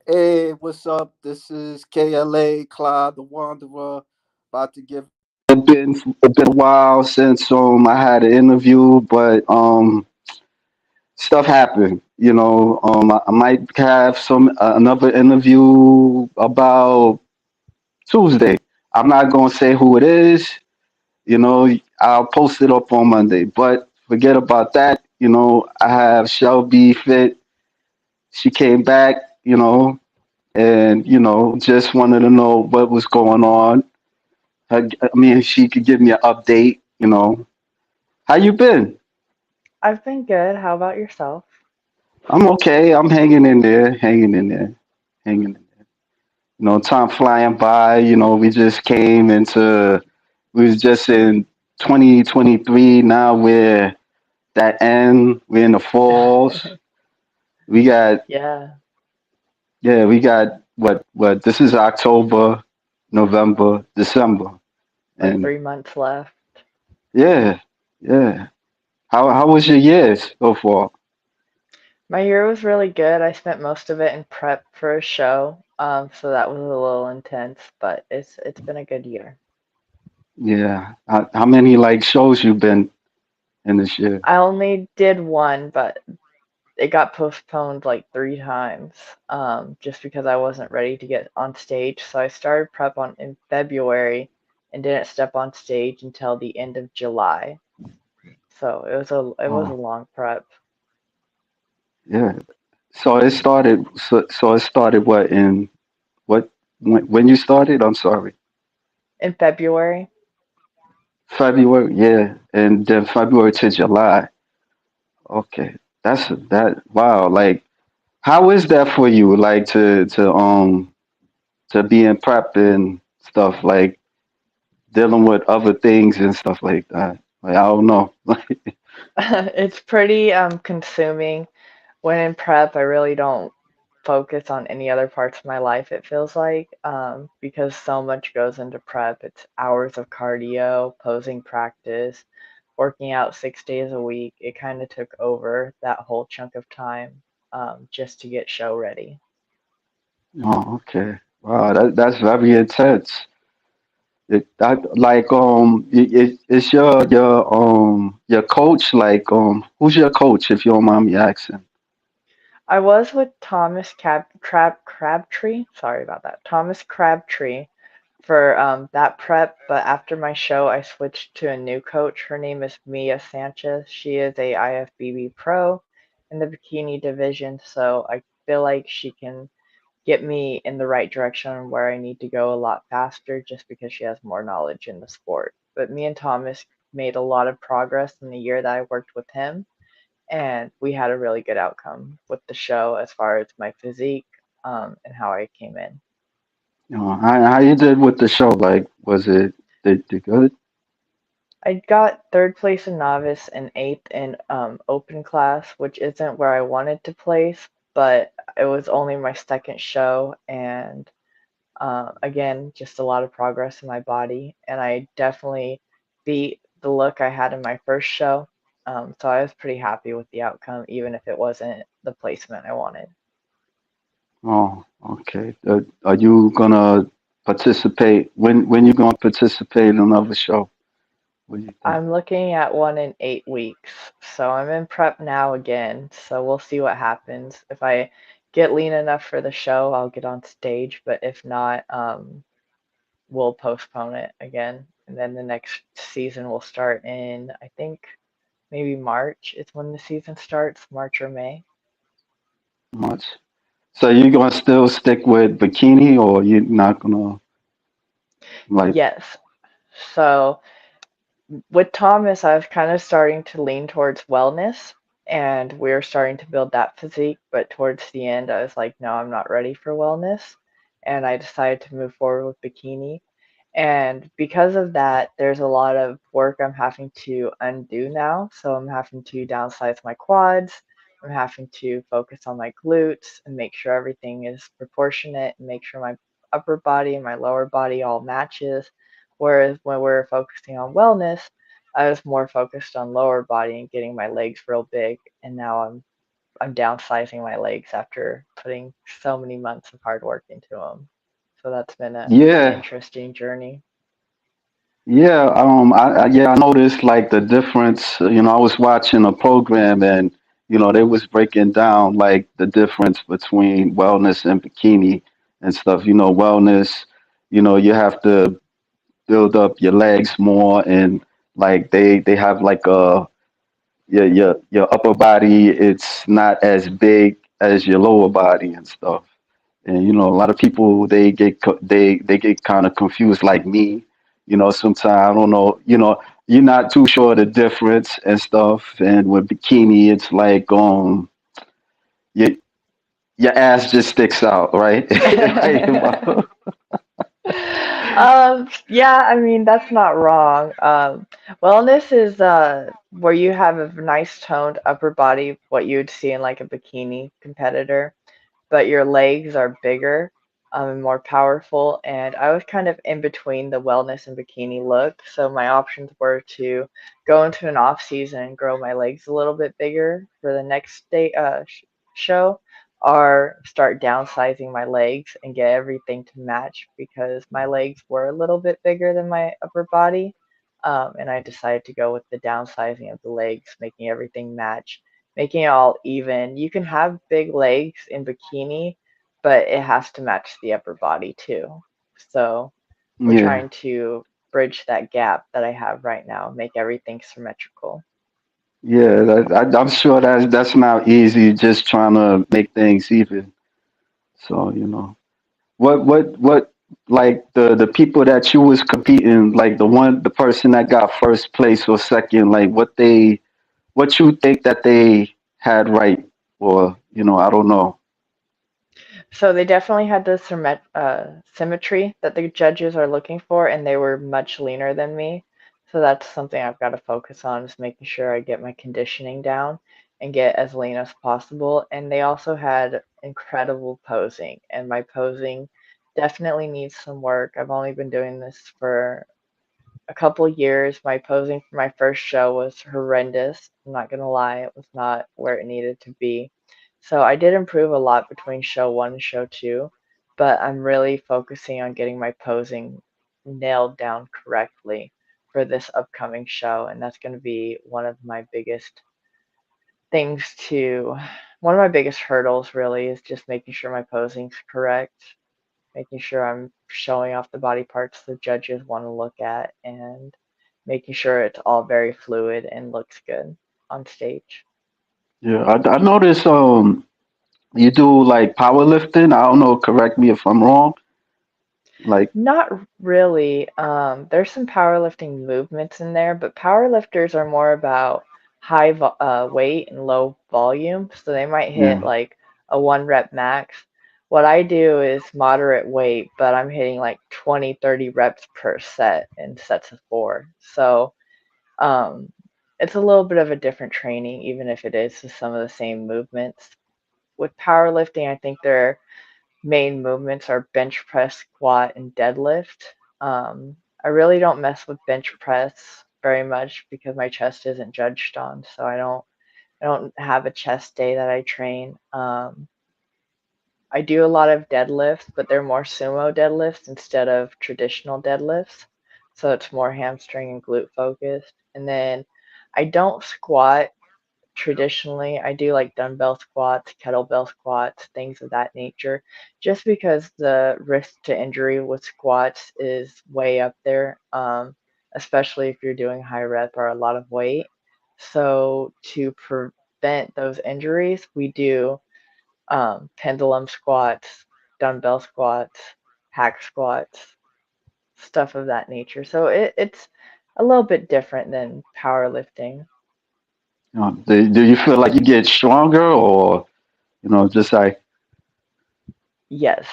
Hey, what's up? This is KLA Clyde the Wanderer. About to give. It's been a while since I had an interview, but stuff happened. I might have some another interview about Tuesday. I'm not gonna say who it is. I'll post it up on Monday. But forget about that. I have Shelby fit. She came back. And just wanted to know what was going on. I mean, if she could give me an update. How you been? I've been good. How about yourself? I'm okay. I'm hanging in there, hanging in there, hanging in there. Time flying by. We just came into. We was just in 2023. Now we're that end. We're in the falls. We got Yeah, yeah. We got what? This is October, November, December, like and 3 months left. yeah, yeah. How was your years so far? My year was really good. I spent most of it in prep for a show, so that was a little intense, but it's been a good year. Yeah. How many like shows you been in this year? I only did one, but it got postponed like 3 times, just because I wasn't ready to get on stage. So I started prep on in February and didn't step on stage until the end of July. So it was a Oh, long prep. yeah. So it started what in what when you started? I'm sorry. In February, February, yeah. And then February to July. Okay. That wow, like how is that for you? Like to be in prep and stuff, like dealing with other things and stuff like that. Like I don't know. it's pretty consuming. When in prep, I really don't focus on any other parts of my life, it feels like, because so much goes into prep. It's hours of cardio, posing practice, working out 6 days a week. It kind of took over that whole chunk of time, just to get show ready. Oh, okay. Wow, that's very intense. It's your coach who's your coach if you don't mind me asking? I was with Thomas Crabtree. Sorry about that. Thomas Crabtree for that prep, but after my show, I switched to a new coach. Her name is Mia Sanchez. She is a IFBB pro in the bikini division, so I feel like she can get me in the right direction where I need to go a lot faster just because she has more knowledge in the sport. But me and Thomas made a lot of progress in the year that I worked with him, and we had a really good outcome with the show as far as my physique, and how I came in. How you did with the show? Like, was it did good? I got third place in novice and eighth in open class, which isn't where I wanted to place, but it was only my second show, and again, just a lot of progress in my body, and I definitely beat the look I had in my first show. So I was pretty happy with the outcome, even if it wasn't the placement I wanted. Oh, okay. Are you gonna participate when you gonna participate in another show? What do you think? I'm looking at one in 8 weeks, so I'm in prep now again. So we'll see what happens. If I get lean enough for the show, I'll get on stage. But if not, we'll postpone it again. And then the next season will start in, I think, maybe March is when the season starts, March or May. Much. So you gonna still stick with bikini, or you not gonna like? Yes. So with Thomas, I was kind of starting to lean towards wellness, and we were starting to build that physique. But towards the end, I was like, no, I'm not ready for wellness. And I decided to move forward with bikini. And because of that, there's a lot of work I'm having to undo now. So I'm having to downsize my quads. I'm having to focus on my glutes and make sure everything is proportionate and make sure my upper body and my lower body all matches. Whereas when we're focusing on wellness, I was more focused on lower body and getting my legs real big. And now I'm I'm downsizing my legs after putting so many months of hard work into them. So that's been an Yeah, interesting journey. yeah, I noticed like the difference. I was watching a program and they was breaking down like the difference between wellness and bikini and stuff. Wellness, you have to build up your legs more and like they have like your upper body. It's not as big as your lower body and stuff. And a lot of people they get kind of confused like me. Sometimes I don't know. You're not too sure the difference and stuff. And with bikini, it's like your your ass just sticks out, right? Like, Yeah, I mean that's not wrong. Wellness is where you have a nice toned upper body, what you would see in like a bikini competitor, but your legs are bigger and more powerful. And I was kind of in between the wellness and bikini look. So my options were to go into an off season and grow my legs a little bit bigger for the next day show, or start downsizing my legs and get everything to match because my legs were a little bit bigger than my upper body. And I decided to go with the downsizing of the legs, making everything match, making it all even. You can have big legs in bikini, but it has to match the upper body too. So we're yeah, trying to bridge that gap that I have right now, make everything symmetrical. yeah. I'm sure that's not easy. Just trying to make things even. So what like the people that you was competing, like the person that got first place or second, like what you think that they had right, or I don't know. So they definitely had the symmetry that the judges are looking for, and they were much leaner than me. So that's something I've got to focus on is making sure I get my conditioning down and get as lean as possible. And they also had incredible posing, and my posing definitely needs some work. I've only been doing this for a couple years. My posing for my first show was horrendous. I'm not gonna lie, it was not where it needed to be. So I did improve a lot between show one and show two, but I'm really focusing on getting my posing nailed down correctly for this upcoming show, and that's going to be things to one of my biggest hurdles really is just making sure my posing's correct, making sure I'm showing off the body parts the judges want to look at, and making sure it's all very fluid and looks good on stage. Yeah, I noticed you do like powerlifting. I don't know, correct me if I'm wrong. Like, Not really. There's some powerlifting movements in there, but powerlifters are more about weight and low volume, so they might hit yeah, like a 1 rep max. What I do is moderate weight, but I'm hitting like 20, 30 reps per set in sets of four. So Um, it's a little bit of a different training, even if it is some of the same movements. With powerlifting, I think their main movements are bench press, squat, and deadlift. I really don't mess with bench press very much because my chest isn't judged on, so I don't have a chest day that I train. I do a lot of deadlifts, but they're more sumo deadlifts instead of traditional deadlifts. So it's more hamstring and glute focused. And then I don't squat traditionally. I do like dumbbell squats, kettlebell squats, things of that nature, just because the risk to injury with squats is way up there, especially if you're doing high rep or a lot of weight. So to prevent those injuries, we do pendulum squats, dumbbell squats, hack squats, stuff of that nature. So it's a little bit different than powerlifting. do you feel like you get stronger, or just like, Yes.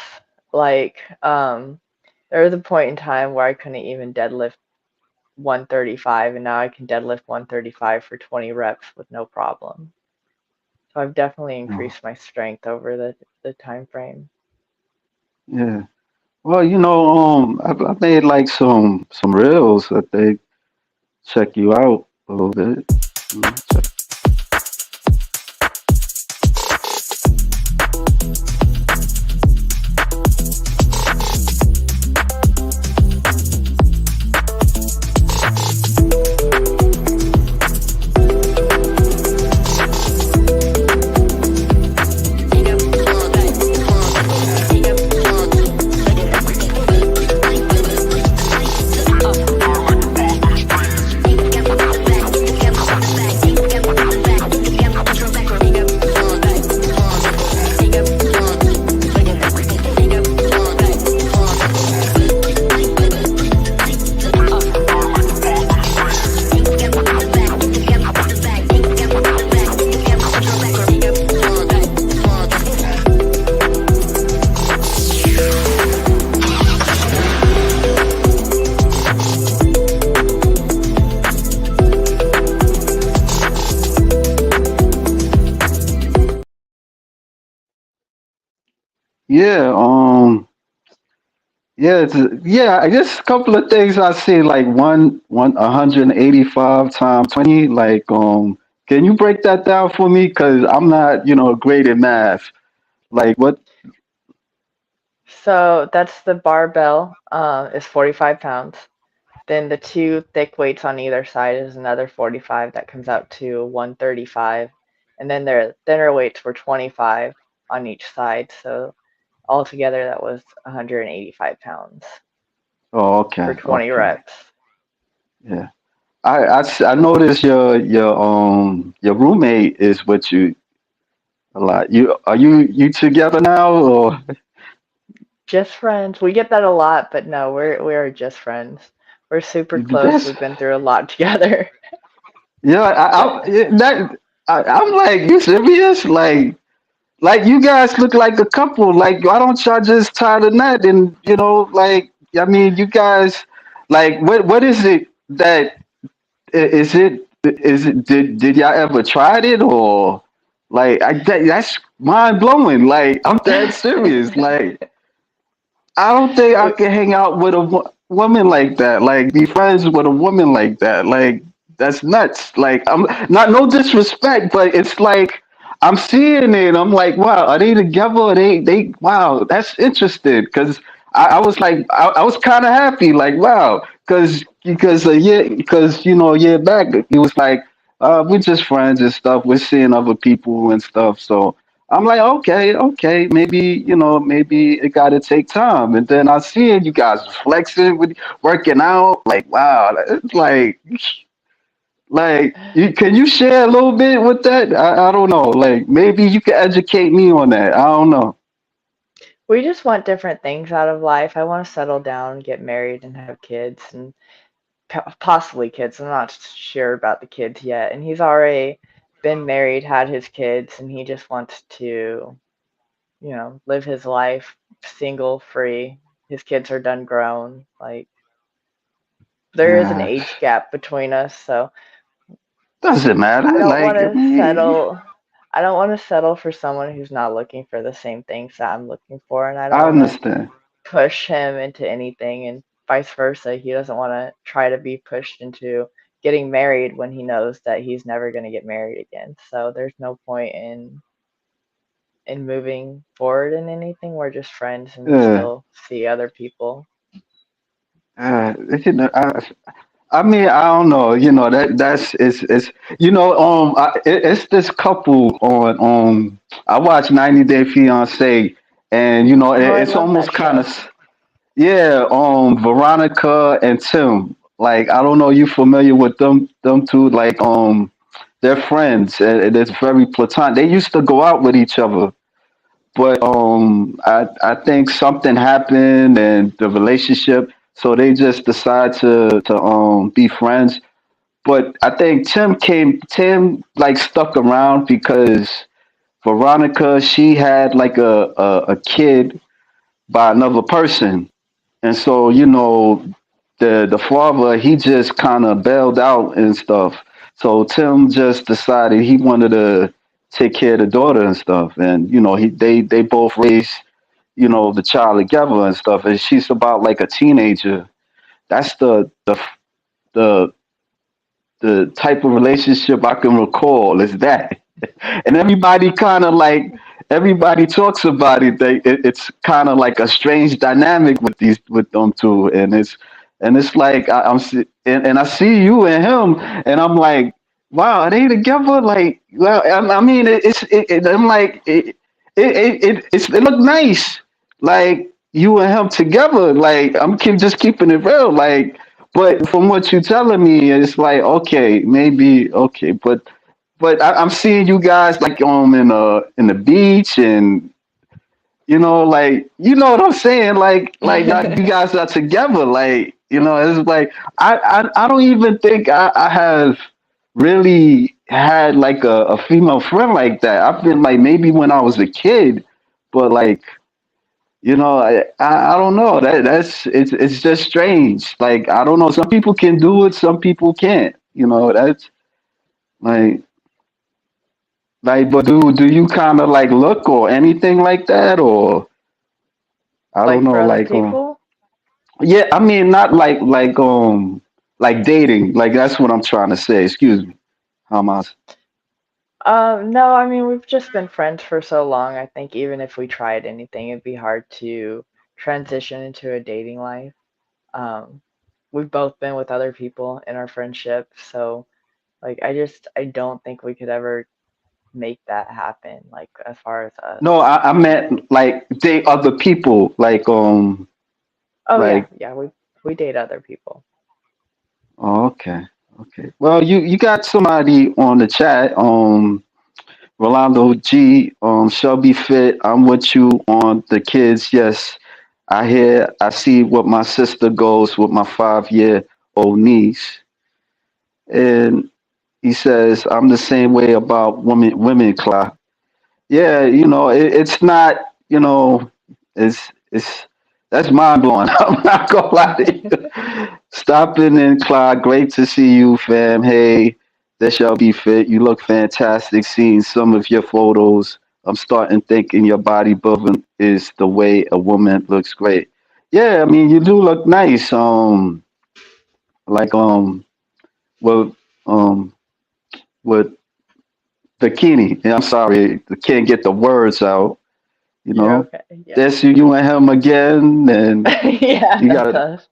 Like, there was a point in time where I couldn't even deadlift 135, and now I can deadlift 135 for 20 reps with no problem. So I've definitely you increased my strength over the time frame. yeah. Well, I made like some reels that they check you out a little bit. Check Yeah, yeah, yeah. I guess a couple of things I see, like 185 times 20. Like, can you break that down for me? Because I'm not, great at math. Like, what? So that's the barbell, is 45 pounds. Then the two thick weights on either side is another 45. That comes out to 135. And then their thinner weights were 25 on each side. So altogether, that was 185 pounds Oh, for okay, 20 okay, reps. yeah. I noticed your roommate is with you a lot. You together now or Just friends. We get that a lot, but no, we are just friends. We're super close. that's We've been through a lot together. yeah. I'm like, you serious? Like you guys look like a couple. Like why don't y'all just tie the knot and like I mean you guys like what is it that is it did y'all ever tried it or like that's mind blowing. Like I'm dead serious. Like I don't think I We- can hang out with a woman like that. Like be friends with a woman like that. Like that's nuts. Like I'm not no disrespect, but it's like I'm seeing it. I'm like, wow, are they together? They wow, that's interesting. Cause I was like, I was kind of happy. Like wow, because a year because a year back he was like, we're just friends and stuff. We're seeing other people and stuff. So I'm like, okay, okay, maybe it got to take time. And then I see it, you guys flexing with working out. Like, wow, it's like, can you share a little bit with that? I don't know. Like, maybe you can educate me on that. I don't know. we just want different things out of life. I want to settle down, get married, and have kids, and possibly kids. I'm not sure about the kids yet. And he's already been married, had his kids, and he just wants to, live his life single, free. His kids are done grown. Like, there is an Uh, age gap between us, so doesn't I matter. don't want Like, I to mean, settle. I don't want to settle for someone who's not looking for the same things that I'm looking for, and I don't I want to understand. push him into anything, and vice versa. He doesn't want to try to be pushed into getting married when he knows that he's never going to get married again. So there's no point in moving forward in anything. We're just friends, and we Uh, still see other people. uh, you know, I mean, I don't know. That's it's it's this couple on I watch 90 Day Fiance, and Oh, I it's love that almost kind show. of yeah. Veronica and Tim. Like I don't know, you familiar with them two? Like they're friends, and it's very platonic. They used to go out with each other, but I think something happened and the relationship, so they just decide to be friends. But I think Tim like stuck around because Veronica, she had like a kid by another person, and so the father, he just kind of bailed out and stuff. So Tim just decided he wanted to take care of the daughter and stuff, and they both raised the child together and stuff, and she's about like a teenager. That's the the type of relationship I can recall is that. And everybody kind of like everybody talks about it. It's kind of like a strange dynamic with them two, and it's like and I see you and him, and I'm like, wow, are they together? Like, well, I mean, I'm like, it looked nice, like you and him together. Like just keeping it real, like. But from what you're telling me, it's like okay, maybe okay, but I'm seeing you guys like in the beach and like what I'm saying, like not you guys are together, like it's like I don't even think I have really had like a female friend like that. I've been like maybe when I was a kid, but like I don't know that's it's just strange. Like I don't know. Some people can do it, some people can't. That's like but do you kind of like look or anything like that or? I don't Like know, for other people? yeah, I mean not like dating. Like that's what I'm trying to say. Excuse me. How am I? No, I mean we've just been friends for so long. I think even if we tried anything, it'd be hard to transition into a dating life. Um, we've both been with other people in our friendship, so like I don't think we could ever make that happen. Like as far as us. No, I meant like date other people. Oh yeah, Like yeah, we date other people. oh, okay, okay. Well, you got somebody on the chat. Rolando G. Shelby Fit. I'm with you on the kids. Yes, I see what my sister goes with my 5 year old niece, and he says I'm the same way about women, Clyde. Yeah, it's not, you know, it's that's mind blowing. I'm not gonna lie to you. Stopping in, Clyde. Great to see you, fam. Hey, this shall be fit. You look fantastic. Seeing some of your photos, I'm starting thinking your bodybuilding is the way a woman looks great. Yeah, I mean you do look nice. Like with um with bikini. Yeah, I'm sorry, I can't get the words out. You You're know, okay. Yeah. that's you and him again, and Yeah, you that's got us.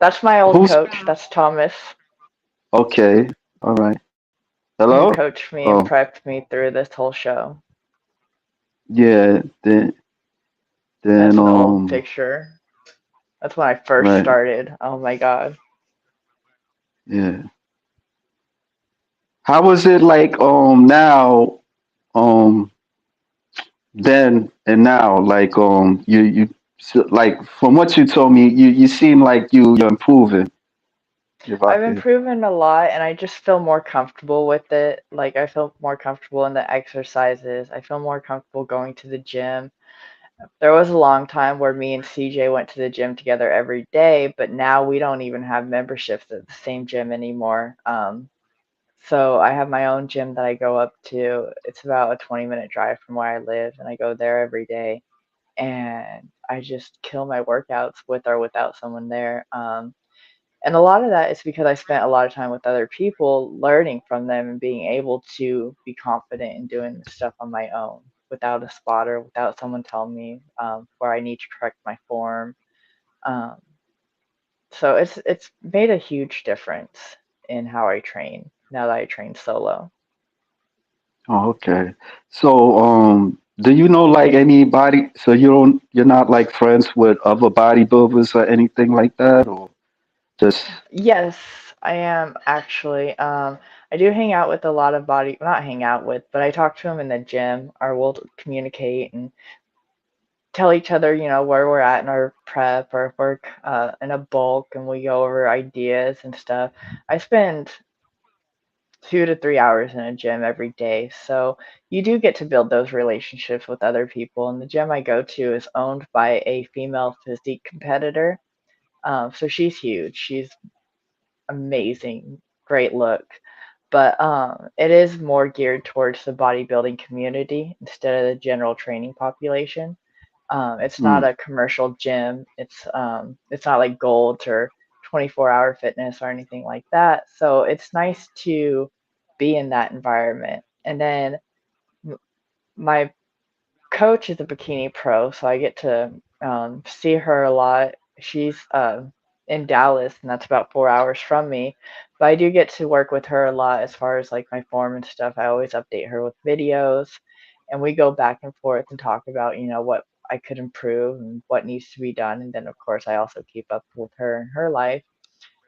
That's my old who's coach. That's Thomas, okay. All right. who Hello. coached me and Oh, prepped me through this whole show. yeah. Then That's an old picture. That's when I first right. started. Oh my god. Yeah. How was it like now um then and now like from what you told me you seem like you're improving if I I've could. improved a lot and I just feel more comfortable with it. Like I feel more comfortable in the exercises. I feel more comfortable going to the gym. There was a long time where me and CJ went to the gym together every day, but now we don't even have memberships at the same gym anymore. So I have my own gym that I go up to. It's about a 20-minute drive from where I live, and I go there every day. And I just kill my workouts with or without someone there. And a lot of that is because I spent a lot of time with other people, learning from them and being able to be confident in doing this stuff on my own without a spotter, without someone telling me where I need to correct my form. Um, so it's made a huge difference in how I train now that I train solo. Oh, okay. So do you know like anybody so you're not like friends with other bodybuilders or anything like that or just Yes, I am actually. I do hang out with a lot of not hang out with, but I talk to them in the gym, or we'll communicate and tell each other, where we're at in our prep, or if we're in a bulk, and we go over ideas and stuff. I spend 2 to 3 hours in a gym every day, so you do get to build those relationships with other people. And the gym I go to is owned by a female physique competitor. So she's huge. She's amazing, great look. But it is more geared towards the bodybuilding community instead of the general training population. It's not mm, a commercial gym. It's not like Gold's or 24-hour fitness or anything like that. So it's nice to be in that environment. And then my coach is a bikini pro, so I get to see her a lot. She's in Dallas, and that's about 4 hours from me. But I do get to work with her a lot as far as like my form and stuff. I always update her with videos, and we go back and forth and talk about what I could improve and what needs to be done. And then of course I also keep up with her and her life.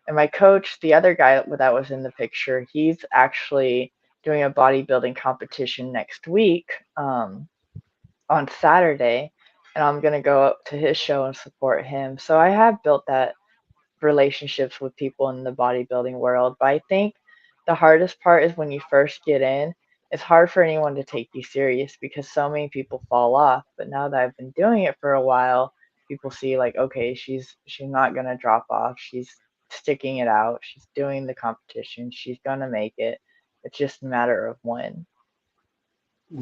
And my coach, the other guy that was in the picture, he's actually doing a bodybuilding competition next week. On Saturday, and I'm gonna go up to his show and support him. So I have built that relationships with people in the bodybuilding world. But I think the hardest part is when you first get in. It's hard for anyone to take you serious because so many people fall off. But now that I've been doing it for a while, people see like, okay, she's not gonna drop off. She's sticking it out. She's doing the competition. She's gonna make it. It's just a matter of when.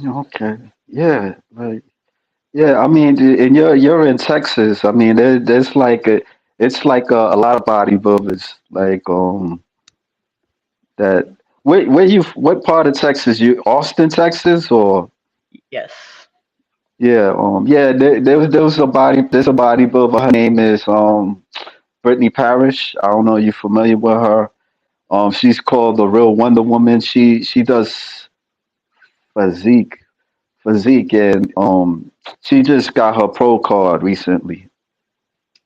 okay. Yeah, right. Yeah, I mean, and you're in Texas. I mean, there's like it's like a lot of bodybuilders like that. Where you? What part of Texas? You Austin, Texas, or Yes. yeah, yeah. There was a there's a bodybuilder. Her name is Brittany Parrish. I don't know. You familiar with her? She's called the Real Wonder Woman. She does physique and she just got her pro card recently.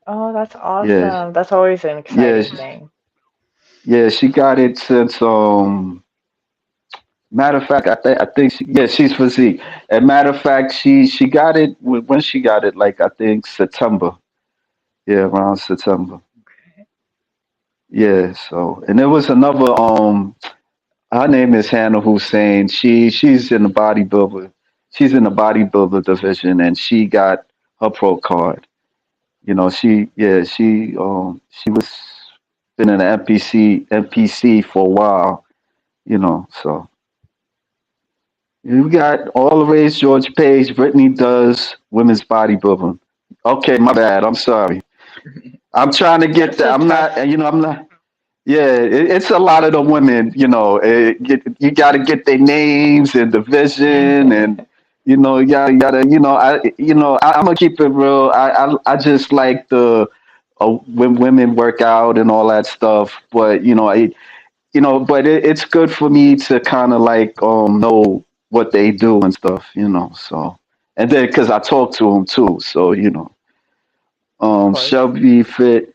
Oh, that's Yeah, awesome. That's always an yeah, exciting thing. yeah. She got it since matter of fact, I think yeah, she's physique. And matter of fact, she got it when she got it, like I think September. Yeah, around September. Yeah. So and there was another her name is Hannah Hussein. She's in the bodybuilder. She's in the bodybuilder division, and she got her pro card. You know, she was been in the NPC for a while. You know, so we got all the race. George Page, Brittany does women's bodybuilding. Okay, my bad. I'm sorry. I'm trying to get It's that. a I'm not. tough. You know, I'm not. Yeah, it's a lot of the women, you know. You got to get their names and division, and you gotta, I'm gonna keep it real. I just like the when women work out and all that stuff, but but it's good for me to kind of like know what they do and stuff, So, and then because I talk to them too, so Of course. Shelby Fit.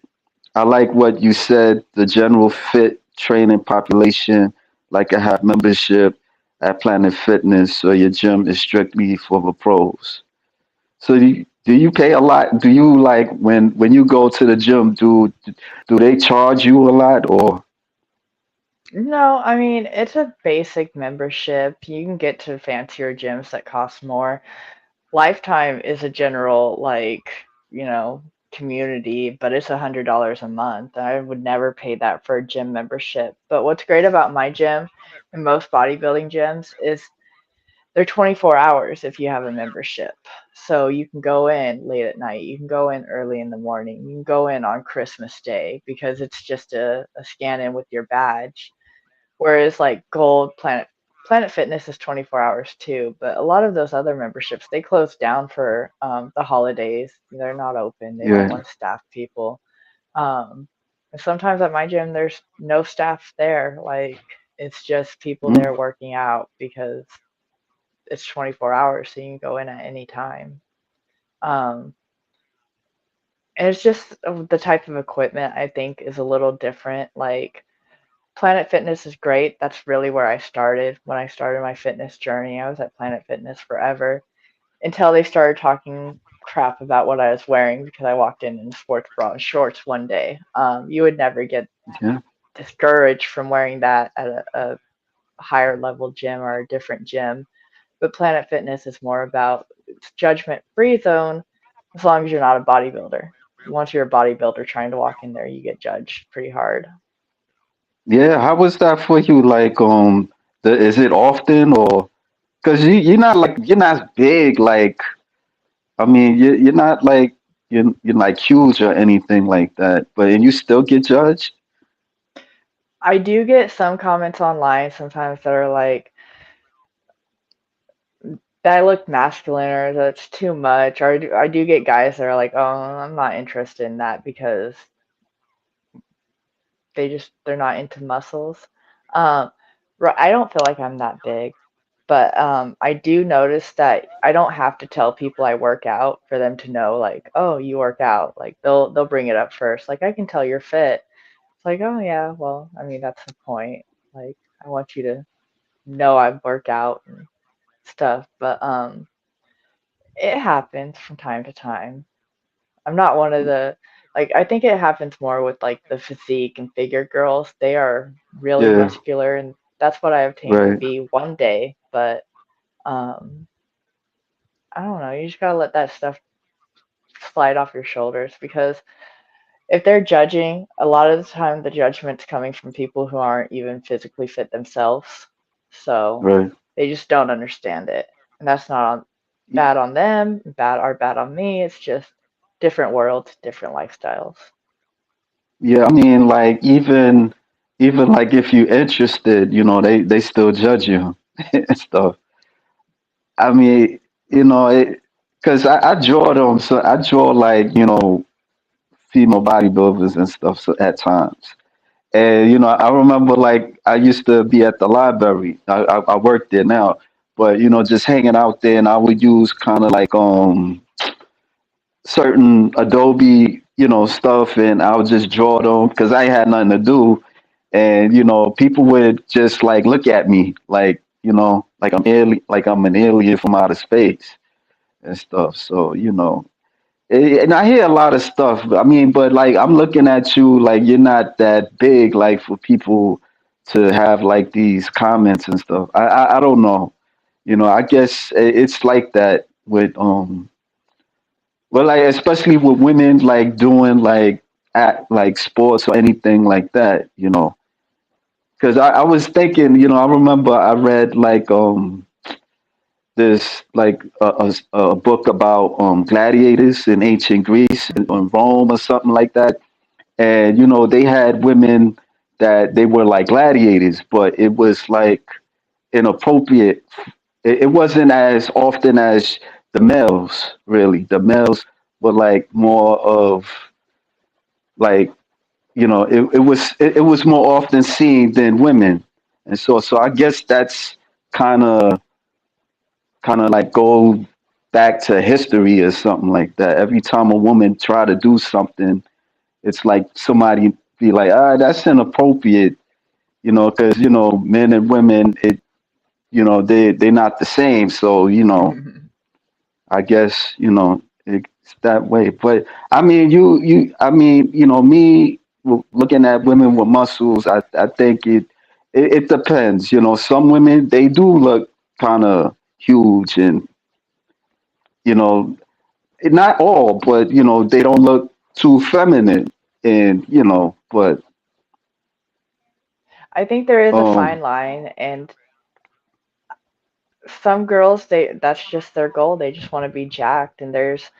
I like what you said, the general fit training population, like I have membership at Planet Fitness, so your gym is strictly for the pros. So do you pay a lot? Do you like when you go to the gym, do they charge you a lot or No, I mean, it's a basic membership. You can get to fancier gyms that cost more. Lifetime is a general, like, you know, community, but it's $100 a month. I would never pay that for a gym membership. But what's great about my gym and most bodybuilding gyms is they're 24 hours if you have a membership. So you can go in late at night, you can go in early in the morning, you can go in on Christmas Day because it's just a scan in with your badge. Whereas like Gold, Planet Fitness is 24 hours too, but a lot of those other memberships they close down for the holidays. They're not open. They don't yeah? want to staff people. Um, and sometimes at my gym, there's no staff there. Like it's just people Mm, there working out because it's 24 hours, so you can go in at any time. Um, and it's just the type of equipment I think is a little different. Like Planet Fitness is great. That's really where I started. When I started my fitness journey, I was at Planet Fitness forever until they started talking crap about what I was wearing because I walked in sports bra and shorts one day. You would never get yeah. discouraged from wearing that at a higher level gym or a different gym. But Planet Fitness is more about it's judgment free zone as long as you're not a bodybuilder. Once you're a bodybuilder trying to walk in there, you get judged pretty hard. Yeah, how was that for you? Like, is it often or because you're not big like I mean you're not like you're like huge or anything like that, but and you still get judged? I do get some comments online sometimes that are like, that I look masculine or that's too much. Or I do get guys that are like, oh, I'm not interested in that because they're not into muscles. Um, I don't feel like I'm that big, but I do notice that I don't have to tell people I work out for them to know like, oh, you work out. Like they'll bring it up first. Like I can tell you're fit. It's like, oh yeah, well, I mean that's the point. Like I want you to know I work out and stuff, but it happens from time to time. I'm not one of the like I think it happens more with like the physique and figure girls. They are really Yeah, muscular and that's what I obtained to right. be one day, but um I don't know, you just gotta let that stuff slide off your shoulders because if they're judging, a lot of the time the judgment's coming from people who aren't even physically fit themselves. So Right. they just don't understand it. And that's not on. bad on them, bad on me. It's just different worlds, different lifestyles. Yeah, I mean, like even like if you're interested, they still judge you and stuff. I mean, because I draw them, so I draw like female bodybuilders and stuff so at times. And I remember like I used to be at the library. I work there now, but just hanging out there, and I would use kind of like certain Adobe stuff, and I would just draw them because I had nothing to do, and people would just like look at me like like I'm an alien from outer space and stuff. So and I hear a lot of stuff. I mean, but like I'm looking at you like you're not that big, like for people to have like these comments and stuff. I don't know. I guess it's like that with well, like especially with women like doing like at like sports or anything like that. Because I was thinking, I remember I read like this like a book about gladiators in ancient Greece and Rome or something like that. And they had women that they were like gladiators, but it was like inappropriate. It wasn't as often as the males, really. The males were like more of like it was more often seen than women, and so I guess that's kind of like go back to history or something like that. Every time a woman try to do something, it's like somebody be like, that's inappropriate, because men and women, they're not the same. So I guess it's that way. But I mean, I mean, me looking at women with muscles, I think it depends. Some women they do look kind of huge, and you know, not all, but they don't look too feminine, and but I think there is a um, fine line, and some girls that's just their goal. They just want to be jacked, and there's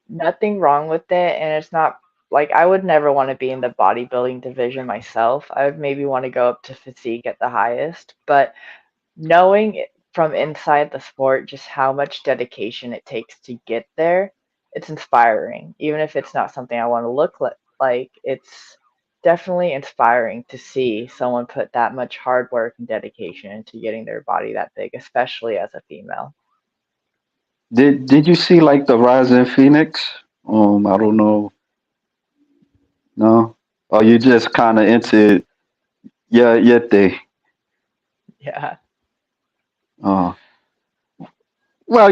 nothing wrong with it. And it's not like I would never want to be in the bodybuilding division myself. I would maybe want to go up to physique at the highest, but knowing from inside the sport just how much dedication it takes to get there, it's inspiring. Even if it's not something I want to look like, it's definitely inspiring to see someone put that much hard work and dedication into getting their body that big, especially as a female. did you see like the Rising Phoenix? I don't know. No, or you just kind of into your thing. Yeah. Uh, well,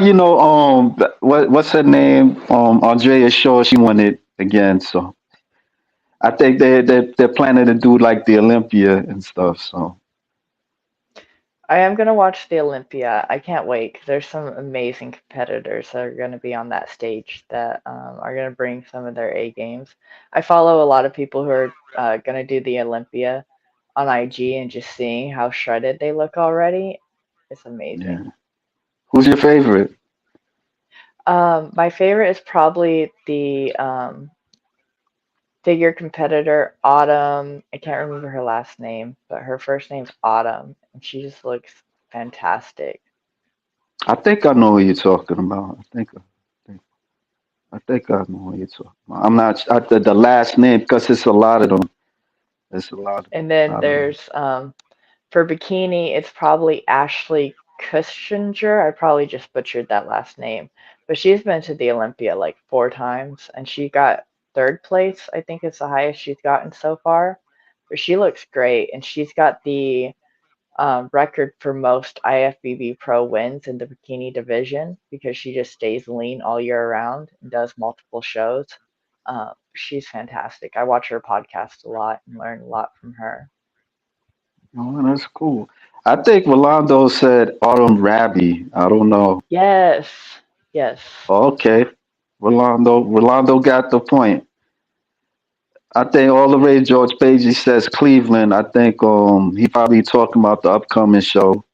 what's her name? Andrea Shaw. She won it again, so I think they're planning to do like the Olympia and stuff. So I am going to watch the Olympia. I can't wait 'cause there's some amazing competitors that are going to be on that stage that are going to bring some of their A games. I follow a lot of people who are going to do the Olympia on IG, and just seeing how shredded they look already is yeah, amazing. who's your favorite? My favorite is probably the figure competitor Autumn. I can't remember her last name, but her first name's Autumn, and she just looks fantastic. I think I know who you're talking about. Think, I think I know who you're talking about. I'm not the last name because it's a lot of them. It's a And then lot of them. there's for bikini, it's probably Ashley Kuskinger. I probably just butchered that last name, but she's been to the Olympia like 4 times, and she got third place. I think it's the highest she's gotten so far. But she looks great, and she's got the record for most IFBB Pro wins in the bikini division because she just stays lean all year around and does multiple shows. She's fantastic. I watch her podcast a lot and learn a lot from her. Oh, that's cool. I think Rolando said Autumn Rabbie. I don't know. Yes, yes. Okay, Rolando got the point. I think all the way George Pagey says Cleveland. I think he probably talking about the upcoming show.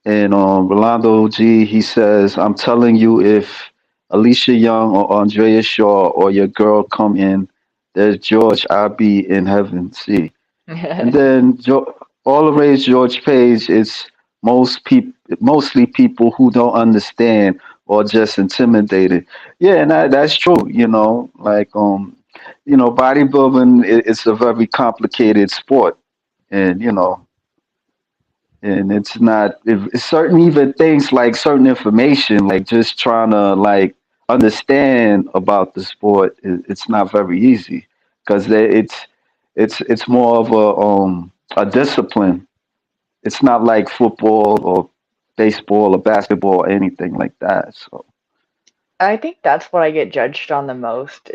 And Rolando G, he says, I'm telling you, if Alicia Young or Andrea Shaw or your girl come in, there's George, I'll be in heaven. See. And then all the rage George Page is mostly people who don't understand or just intimidated. Yeah, and that's true. Bodybuilding is a very complicated sport, and it's not if certain even things like certain information, like just trying to like understand about the sport, it's not very easy because it's more of a discipline. It's not like football or baseball or basketball or anything like that. So, I think that's what I get judged on the most.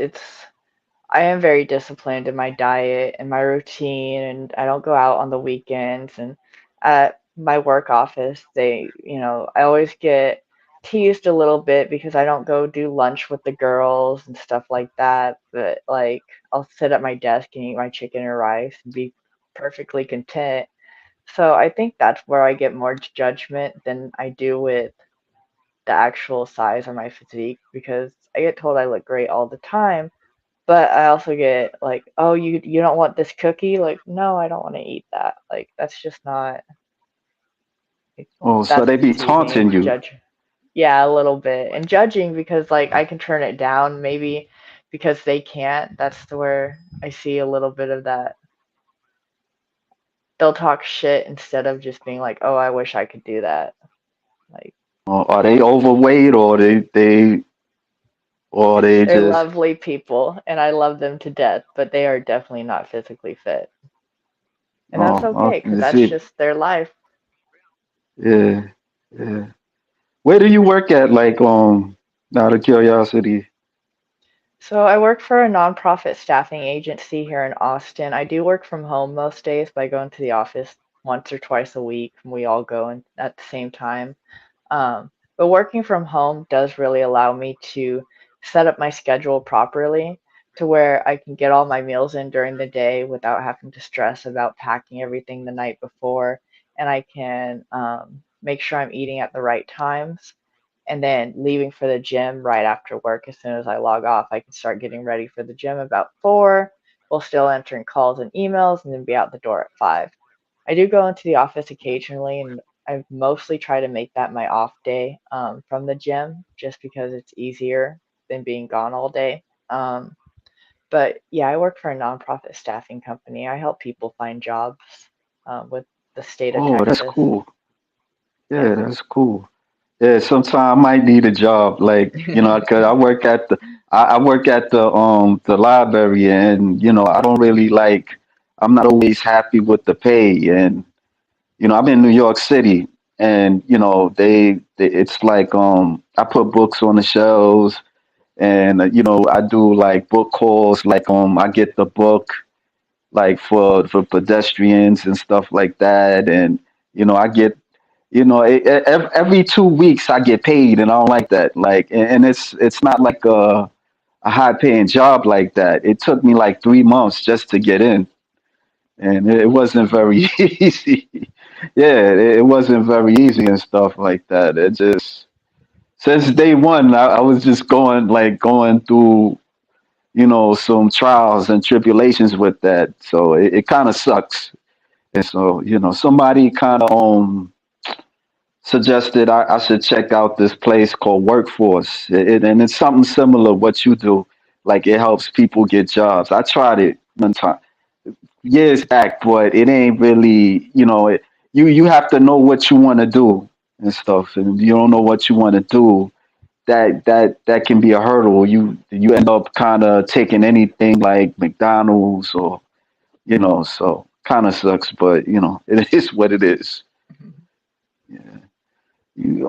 I am very disciplined in my diet and my routine, and I don't go out on the weekends. And at my work office, I always get teased a little bit because I don't go do lunch with the girls and stuff like that. But like, I'll sit at my desk and eat my chicken and rice and be perfectly content. So I think that's where I get more judgment than I do with the actual size of my physique because I get told I look great all the time, but I also get like, "Oh, you don't want this cookie?" Like, "No, I don't want to eat that." Like, that's just not like, oh, so that's they the be teasing taunting and you. judge. Yeah, a little bit. And judging because like I can turn it down maybe because they can't. That's the where I see a little bit of that. They'll talk shit instead of just being like, "Oh, I wish I could do that." Like, Are they overweight or they they're just lovely people and I love them to death, but they are definitely not physically fit. And that's okay oh, because that's see, just their life. yeah, yeah. Where do you work at? Like, out of curiosity. So I work for a nonprofit staffing agency here in Austin. I do work from home most days by going to the office once or twice a week. And we all go in at the same time. But working from home does really allow me to set up my schedule properly to where I can get all my meals in during the day without having to stress about packing everything the night before. And I can make sure I'm eating at the right times and then leaving for the gym right after work. As soon as I log off, I can start getting ready for the gym about 4 while still answering calls and emails and then be out the door at 5. I do go into the office occasionally, and I mostly try to make that my off day from the gym just because it's easier than being gone all day. But yeah, I work for a nonprofit staffing company. I help people find jobs with the state of Oh, that's Texas. cool. Yeah, Yeah. that's cool. Yeah, sometimes I might need a job, like, 'cause I work at the library, and I don't really like. I'm not always happy with the pay, and I'm in New York City, and they it's like I put books on the shelves, and I do like book calls, like I get the book like for pedestrians and stuff like that, and I get every 2 weeks I get paid, and I don't like that. Like, and it's not like a high paying job like that. It took me like 3 months just to get in, and it wasn't very easy. Yeah, it wasn't very easy and stuff like that. It just since day one, I was just going through some trials and tribulations with that. So it kind of sucks. And so somebody kind of suggested I should check out this place called Workforce, and it's something similar what you do. Like it helps people get jobs. I tried it one time years back, but it ain't really. You have to know what you want to do and stuff, and you don't know what you want to do. That can be a hurdle. You end up kind of taking anything like McDonald's or so kind of sucks, but it is what it is. You,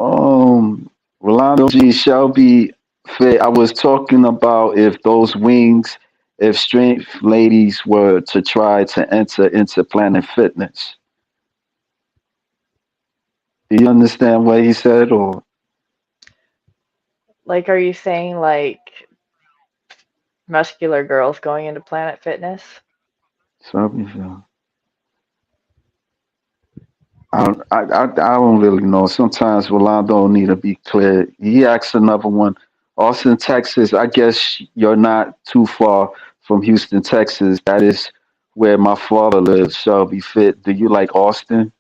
Rolando G. Shelby Fit. I was talking about if those wings, if strength ladies were to try to enter into Planet Fitness. Do you understand what he said, or Like, are you saying like muscular girls going into Planet Fitness? something? I don't really know. Sometimes Rolando need to be clear. He asked another one. Austin, Texas. I guess you're not too far from Houston, Texas. That is where my father lives. Shelby Fit. Do you like Austin?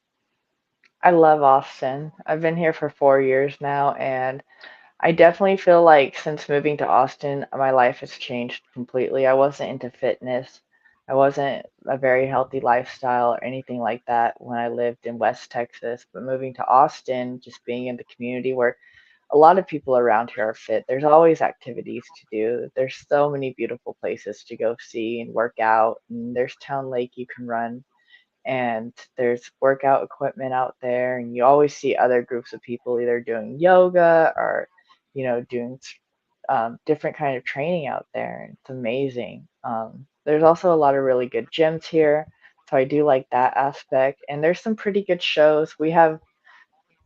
I love Austin. I've been here for 4 years now, and I definitely feel like since moving to Austin, my life has changed completely. I wasn't into fitness. I wasn't a very healthy lifestyle or anything like that when I lived in West Texas. But moving to Austin, just being in the community where a lot of people around here are fit, there's always activities to do. There's so many beautiful places to go see and work out. And there's Town Lake you can run, and there's workout equipment out there, and you always see other groups of people either doing yoga or doing different kind of training out there, and it's amazing. There's also a lot of really good gyms here, so I do like that aspect, and there's some pretty good shows. We have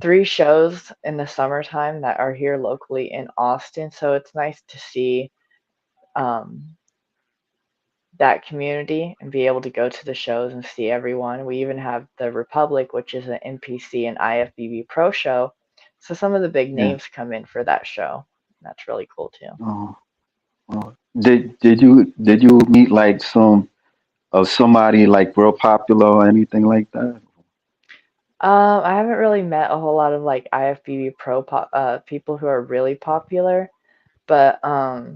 3 shows in the summertime that are here locally in Austin, so it's nice to see um, that community and be able to go to the shows and see everyone. We even have the Republic, which is an NPC and IFBB Pro show. So some of the big Yeah. names come in for that show. That's really cool too. Oh, oh. Did you meet like somebody like real popular or anything like that? I haven't really met a whole lot of like IFBB Pro people who are really popular, but I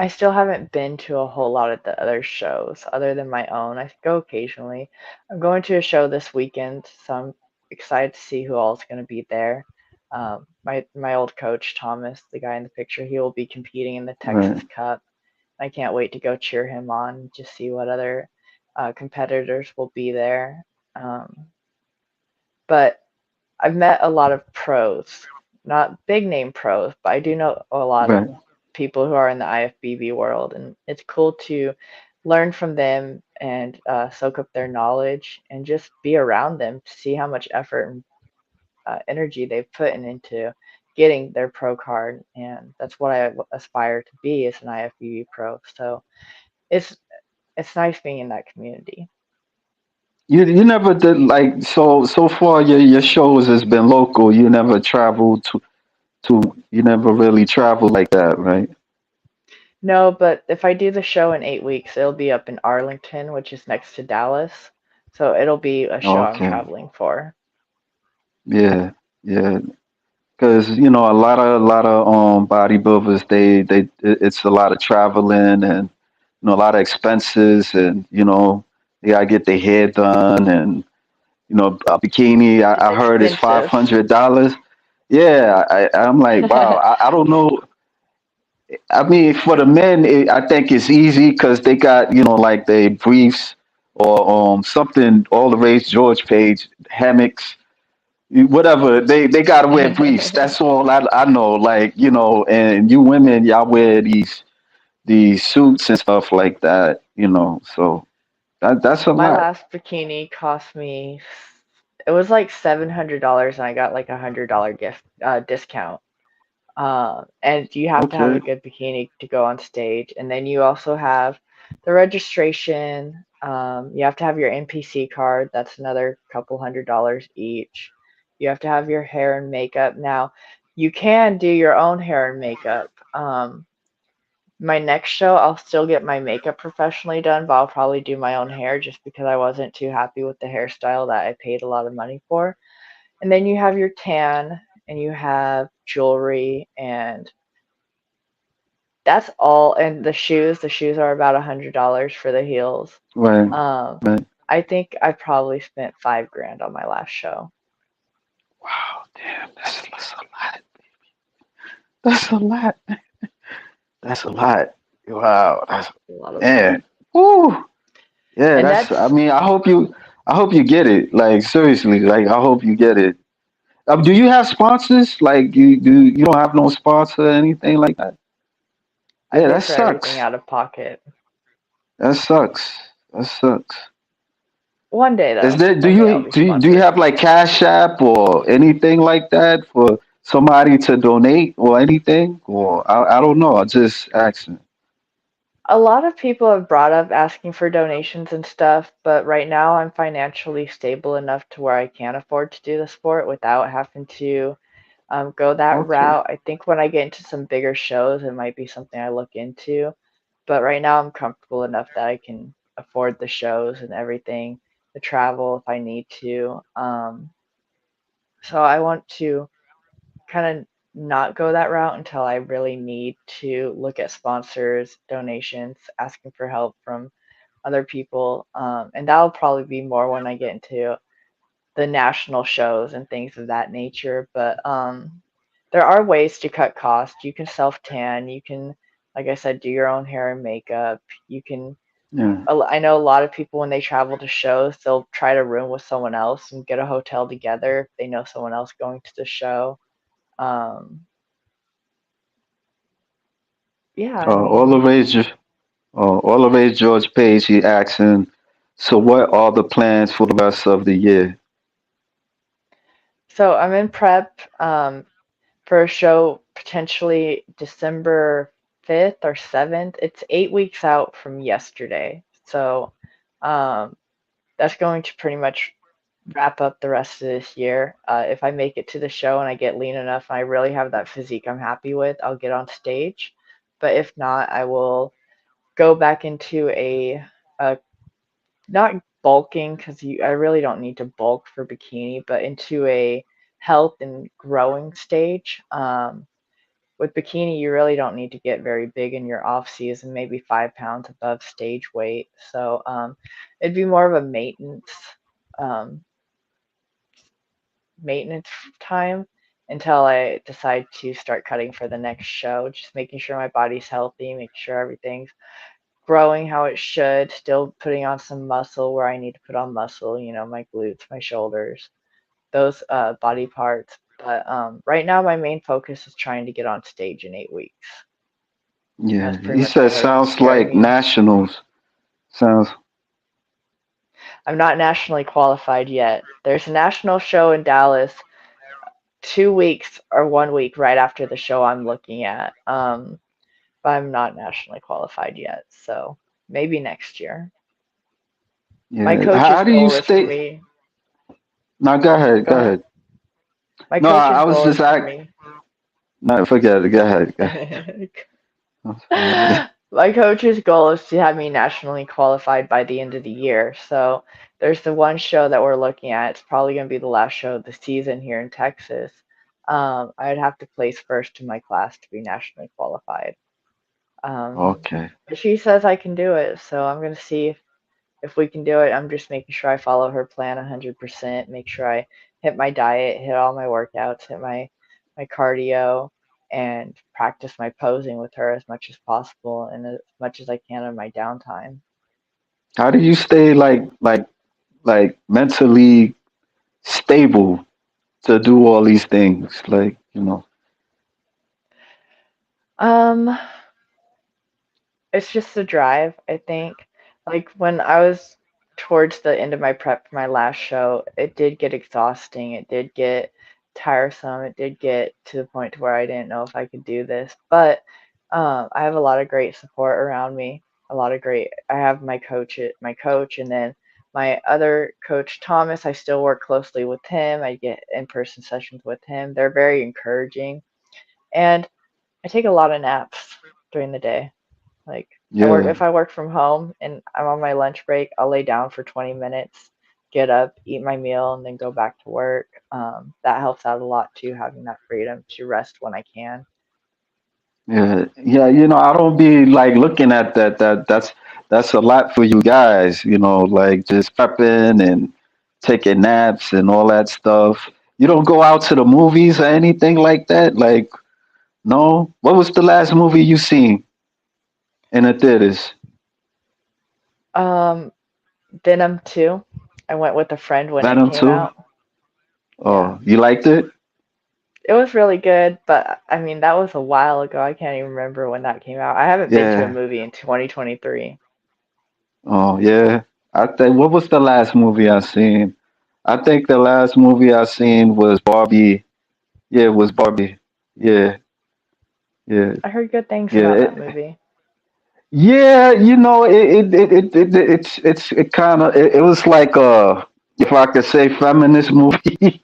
still haven't been to a whole lot of the other shows other than my own. I go occasionally. I'm going to a show this weekend, so I'm excited to see who all is going to be there. My old coach Thomas, the guy in the picture, he will be competing in the Texas Right. Cup. I can't wait to go cheer him on, just see what other competitors will be there. But I've met a lot of pros, not big name pros, but I do know a lot of Right. people who are in the IFBB world, and it's cool to learn from them and soak up their knowledge and just be around them to see how much effort and energy they've put into getting their pro card, and that's what I aspire to be as an IFBB pro. So it's it's nice being in that community. You never did like so far your shows has been local. You never traveled to you never really traveled like that, right? No, but if I do the show in 8 weeks, it'll be up in Arlington, which is next to Dallas. So it'll be a show I'm Okay. traveling for. Yeah. Yeah. Because a lot of bodybuilders it's a lot of traveling and a lot of expenses and they gotta get their hair done and a bikini It's I heard is five expensive. hundred dollars. Yeah, I'm like wow. I don't know. I mean, for the men, I think it's easy because they got like the briefs or something all the rage George Page hammocks whatever they gotta wear briefs. That's all I know. Like and you women, y'all wear these suits and stuff like that. So that's a My lot. last bikini cost me, it was like $700, and I got like $100 gift discount. And you have to have Okay, a good bikini to go on stage. And then you also have the registration. You have to have your NPC card. That's another couple $100 each. You have to have your hair and makeup. Now, you can do your own hair and makeup. My next show, I'll still get my makeup professionally done, but I'll probably do my own hair just because I wasn't too happy with the hairstyle that I paid a lot of money for. And then you have your tan, and you have jewelry, and that's all. And the shoes are about $100 for the heels. right, Um, right. I think I probably spent 5 grand on my last show. Wow, damn, that's a lot. That's a lot. That's a lot. Wow, that's A lot of money. man. Woo. Yeah, And that's. I that's mean, I hope you get it. Like seriously, like I hope you get it. Do you have sponsors? Like you don't have no sponsor or anything like that? I Yeah, pay that for everything sucks. out of pocket. That sucks. That sucks. One day Is though, there do one day I'll you be do you, do you sponsored. have like Cash App or anything like that for somebody to donate or anything? Or I don't know. I just asking. A lot of people have brought up asking for donations and stuff, but right now I'm financially stable enough to where I can afford to do the sport without having to go that Okay. route. I think when I get into some bigger shows, it might be something I look into. But right now, I'm comfortable enough that I can afford the shows and everything, the travel if I need to. So I want to kind of not go that route until I really need to look at sponsors, donations, asking for help from other people. And that'll probably be more when I get into the national shows and things of that nature. But there are ways to cut costs. You can self tan. You can, like I said, do your own hair and makeup. You can. Yeah. I know a lot of people when they travel to shows, they'll try to room with someone else and get a hotel together if they know someone else going to the show. Um, yeah, I All the mean, rage, all the rage George Page, he asking, so what are the plans for the rest of the year? so I'm in prep for a show potentially December 5th or 7th. It's 8 weeks out from yesterday. So um, that's going to pretty much wrap up the rest of this year. If I make it to the show and I get lean enough and I really have that physique I'm happy with, I'll get on stage. But if not, I will go back into a not bulking because I really don't need to bulk for bikini, but into a health and growing stage. With bikini, you really don't need to get very big in your off season, maybe 5 pounds above stage weight. So it'd be more of a um, maintenance time until I decide to start cutting for the next show. Just making sure my body's healthy, making sure everything's growing how it should, still putting on some muscle where I need to put on muscle, my glutes, my shoulders, those body parts. But right now, my main focus is trying to get on stage in 8 weeks. That's Yeah, pretty he much all said that's sounds scaring like me. nationals. Sounds I'm not nationally qualified yet. There's a national show in Dallas 2 weeks or 1 week right after the show I'm looking at. But I'm not nationally qualified yet, so maybe next year. My yeah. coach's How do you goal is for stay? me. No, go ahead. Go Go ahead. ahead. My No, coach's I was goal is just for act. me. No, forget it. Go ahead. Go ahead. I'm sorry. My coach's goal is to have me nationally qualified by the end of the year. So there's the one show that we're looking at. It's probably going to be the last show of the season here in Texas. I'd have to place first in my class to be nationally qualified. Okay. But she says I can do it, so I'm going to see if we can do it. I'm just making sure I follow her plan 100%, make sure I hit my diet, hit all my workouts, hit my cardio, and practice my posing with her as much as possible and as much as I can in my downtime. How do you stay like mentally stable to do all these things? Like, Um, It's just the drive, I think. Like when I was towards the end of my prep for my last show, it did get exhausting. It did get tiresome. It did get to the point to where I didn't know if I could do this. But I have a lot of great support around me. A lot of great. I have my coach, and then my other coach, Thomas. I still work closely with him. I get in-person sessions with him. They're very encouraging, and I take a lot of naps during the day. Like yeah, if I work from home and I'm on my lunch break, I'll lay down for 20 minutes, get up, eat my meal, and then go back to work. That helps out a lot too, having that freedom to rest when I can. yeah, yeah. I don't be like looking at that. That's a lot for you guys. Like just prepping and taking naps and all that stuff. You don't go out to the movies or anything like that. Like, no. What was the last movie you seen in the theaters? Um, Venom 2. I went with a friend when it Venom came 2? out. Yeah. Oh, you liked it? It was really good, but I mean, that was a while ago. I can't even remember when that came out. I haven't been to a Yeah. movie in 2023. Oh, yeah. I think what was the last movie I seen? I think the last movie I seen was Barbie. Yeah, it was Barbie. Yeah, yeah, I heard good things yeah. about that movie. Yeah, it kind of it was like if I could say feminist movie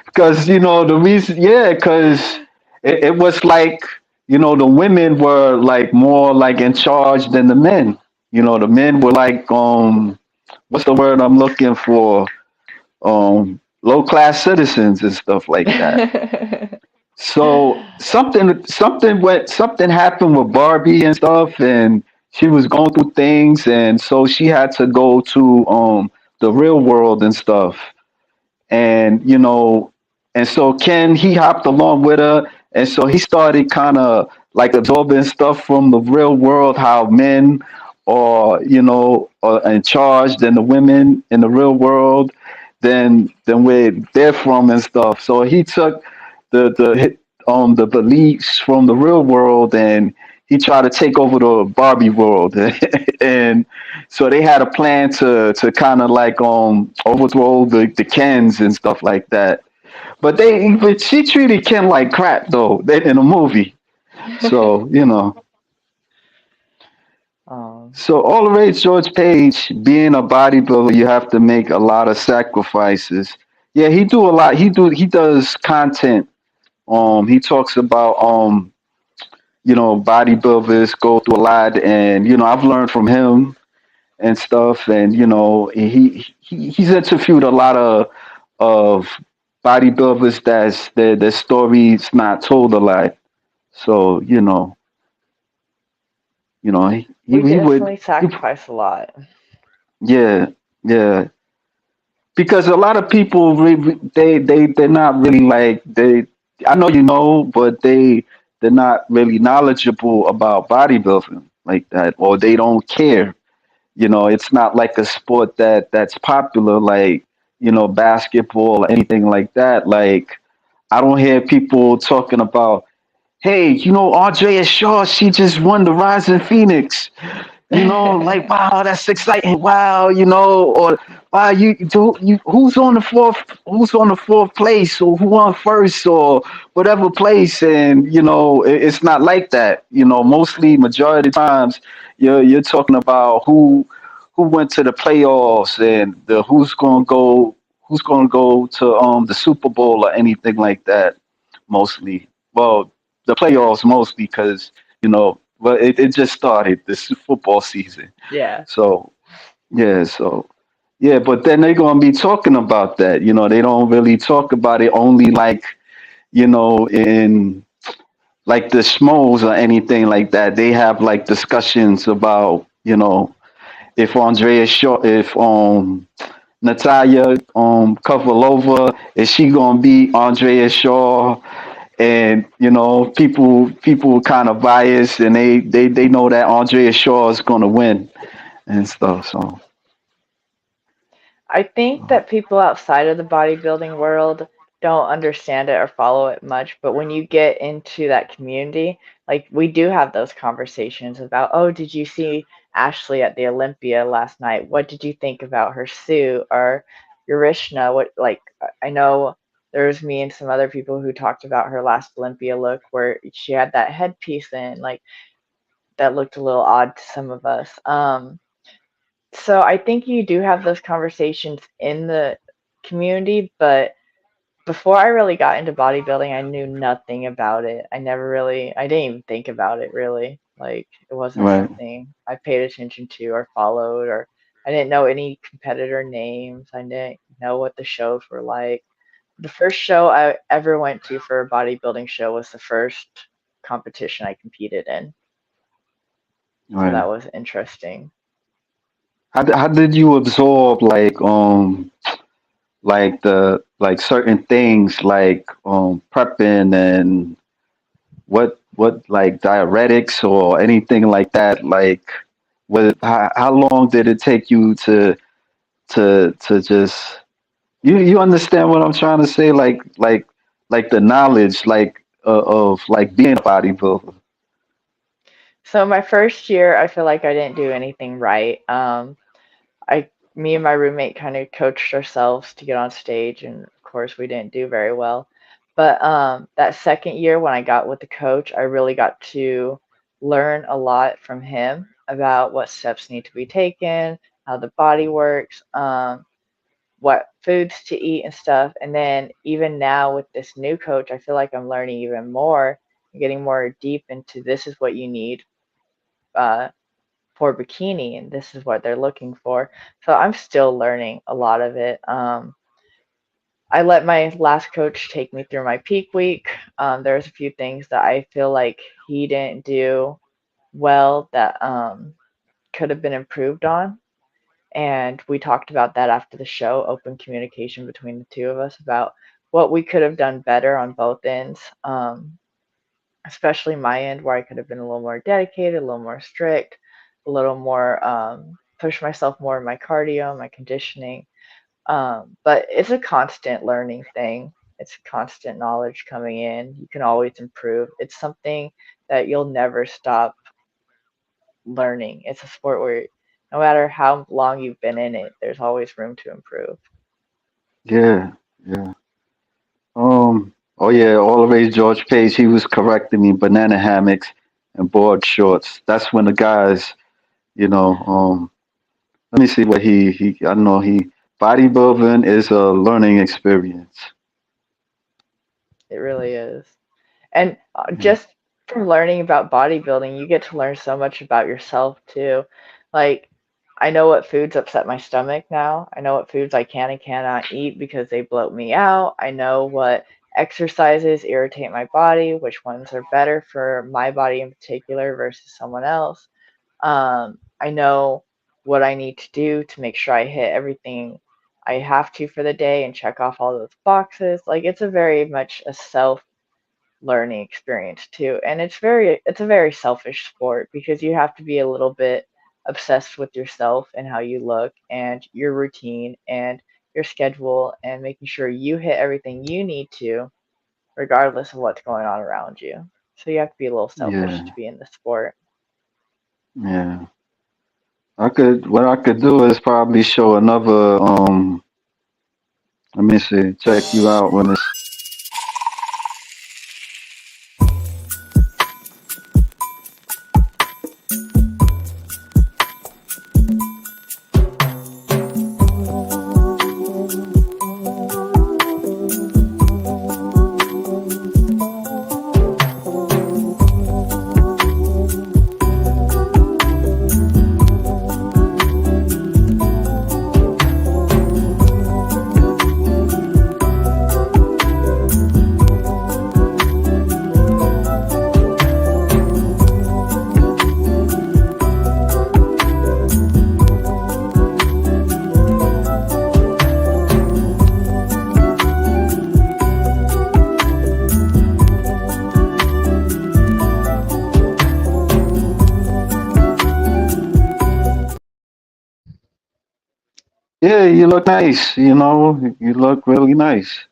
because the reason, yeah, because it was like the women were like more like in charge than the men. The men were like what's the word I'm looking for, low class citizens and stuff like that. So something happened with Barbie and stuff, and she was going through things, and so she had to go to the real world and stuff, and and so Ken, he hopped along with her, and so he started kind of like absorbing stuff from the real world, how men are in charge than the women in the real world, than where they're from and stuff. So he took the beliefs from the real world, and he tried to take over the Barbie world. And so they had a plan to kind of like overthrow the Kens and stuff like that. But she treated Ken like crap though in the movie. So um, so all the rage George Page, being a bodybuilder, you have to make a lot of sacrifices. Yeah, he do a lot. He does content. He talks about bodybuilders go through a lot, and I've learned from him and stuff, and he's interviewed a lot of bodybuilders that's their stories not told a lot. So we he would definitely he, sacrifice a lot. yeah, yeah, because a lot of people they're not really like they. I know but they're not really knowledgeable about bodybuilding like that, or they don't care. It's not like a sport that's popular like basketball or anything like that. Like I don't hear people talking about, hey, Andrea Shaw, she just won the Rising Phoenix. Like wow, that's exciting. Wow, or wow, who's on the fourth place, or who won first, or whatever place, and it's not like that. Mostly majority of times, you're talking about who went to the playoffs and who's gonna go to the Super Bowl or anything like that. Mostly, well, the playoffs mostly because but it just started this football season. Yeah. So yeah, but then they're gonna be talking about that. They don't really talk about it only like in like the schmoes or anything like that. They have like discussions about if Natalia Kovalova, is she gonna beat Andrea Shaw? And people kind of biased, and they know that Andrea Shaw is gonna win and stuff. So I think that people outside of the bodybuilding world don't understand it or follow it much, but when you get into that community, like we do have those conversations about, oh, did you see Ashley at the Olympia last night? What did you think about her suit? Or Urishna, what like I know there was me and some other people who talked about her last Olympia look where she had that headpiece in, like that looked a little odd to some of us. So I think you do have those conversations in the community, but before I really got into bodybuilding, I knew nothing about it. I didn't even think about it really. Like it wasn't right, something I paid attention to or followed, or I didn't know any competitor names. I didn't know what the shows were like. The first show I ever went to for a bodybuilding show was the first competition I competed in. So right. that was interesting. How did you absorb like certain things like prepping and what like diuretics or anything like that? Like how long did it take you to just you understand what I'm trying to say? Like the knowledge of like being a bodybuilder. So my first year, I feel like I didn't do anything right. Me and my roommate kind of coached ourselves to get on stage, and of course, we didn't do very well. But that second year, when I got with the coach, I really got to learn a lot from him about what steps need to be taken, how the body works, what foods to eat and stuff. And then even now with this new coach, I feel like I'm learning even more, getting more deep into this is what you need uh, for bikini, and this is what they're looking for. So I'm still learning a lot of it. I let my last coach take me through my peak week. There's a few things that I feel like he didn't do well that could have been improved on. And we talked about that after the show, open communication between the two of us about what we could have done better on both ends, especially my end where I could have been a little more dedicated, a little more strict, a little more push myself more in my cardio, my conditioning. But it's a constant learning thing. It's constant knowledge coming in. You can always improve. It's something that you'll never stop learning. It's a sport where no matter how long you've been in it, there's always room to improve. Yeah, yeah. Oh yeah, always George Page. He was correcting me. Banana hammocks and board shorts. That's when the guys, you know. Let me see what he. I know he bodybuilding is a learning experience. It really is. And Yeah. just from learning about bodybuilding, you get to learn so much about yourself too. Like, I know what foods upset my stomach now. I know what foods I can and cannot eat because they bloat me out. I know what exercises irritate my body, which ones are better for my body in particular versus someone else. I know what I need to do to make sure I hit everything I have to for the day and check off all those boxes. Like, it's a very much a self learning experience too. And it's a very selfish sport because you have to be a little bit obsessed with yourself and how you look and your routine and your schedule and making sure you hit everything you need to regardless of what's going on around you. So you have to be a little selfish to Yeah, be in the sport. yeah. What I could do is probably show another. Let me see. Check you out when it's. Yeah, you look nice. You know, you look really nice.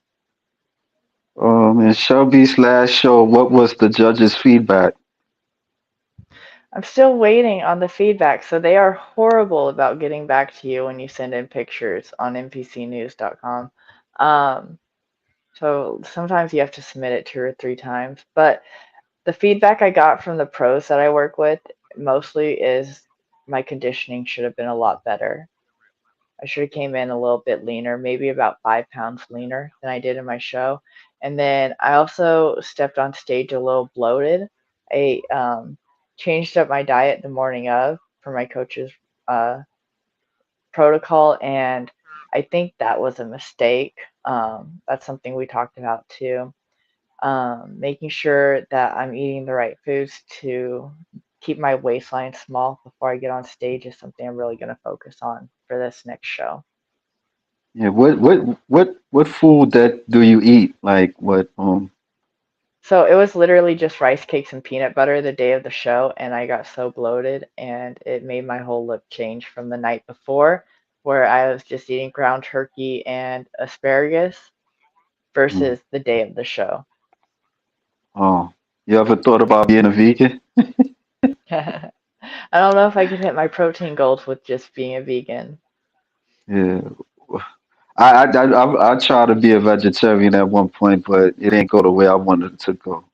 And Shelby's last show, what was the judges' feedback? I'm still waiting on the feedback. So they are horrible about getting back to you when you send in pictures on npcnews.com. Um, so sometimes you have to submit it 2 or 3 times. But the feedback I got from the pros that I work with mostly is my conditioning should have been a lot better. I should have came in a little bit leaner, maybe about 5 pounds leaner than I did in my show. And then I also stepped on stage a little bloated. I changed up my diet the morning of for my coach's uh, protocol, and I think that was a mistake. That's something we talked about too. Making sure that I'm eating the right foods to keep my waistline small before I get on stage is something I'm really going to focus on for this next show. Yeah, what food that do you eat? Like what? So it was literally just rice cakes and peanut butter the day of the show, and I got so bloated, and it made my whole look change from the night before, where I was just eating ground turkey and asparagus, Mm, versus the day of the show. oh, you ever thought about being a vegan? I don't know if I could hit my protein goals with just being a vegan. Yeah, I tried to be a vegetarian at one point, but it ain't go the way I wanted it to go.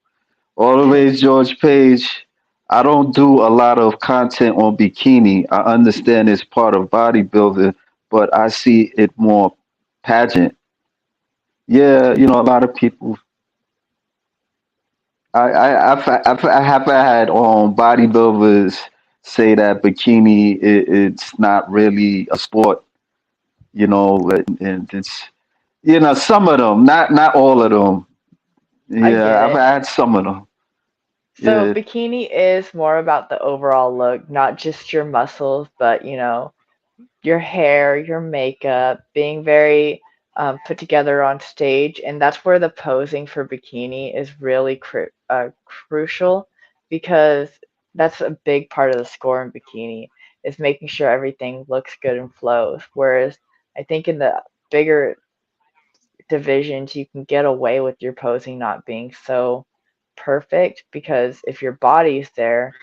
Always George Page. I don't do a lot of content on bikini. I understand it's part of bodybuilding, but I see it more pageant. Yeah, a lot of people. I have had bodybuilders say that bikini it's not really a sport, and it's some of them, not all of them. I get Yeah, I've it. had some of them. So Yeah, bikini is more about the overall look, not just your muscles, but your hair, your makeup, being very put together on stage, and that's where the posing for bikini is really crucial because that's a big part of the score in bikini is making sure everything looks good and flows. Whereas I think in the bigger divisions, you can get away with your posing not being so perfect because if your body's there,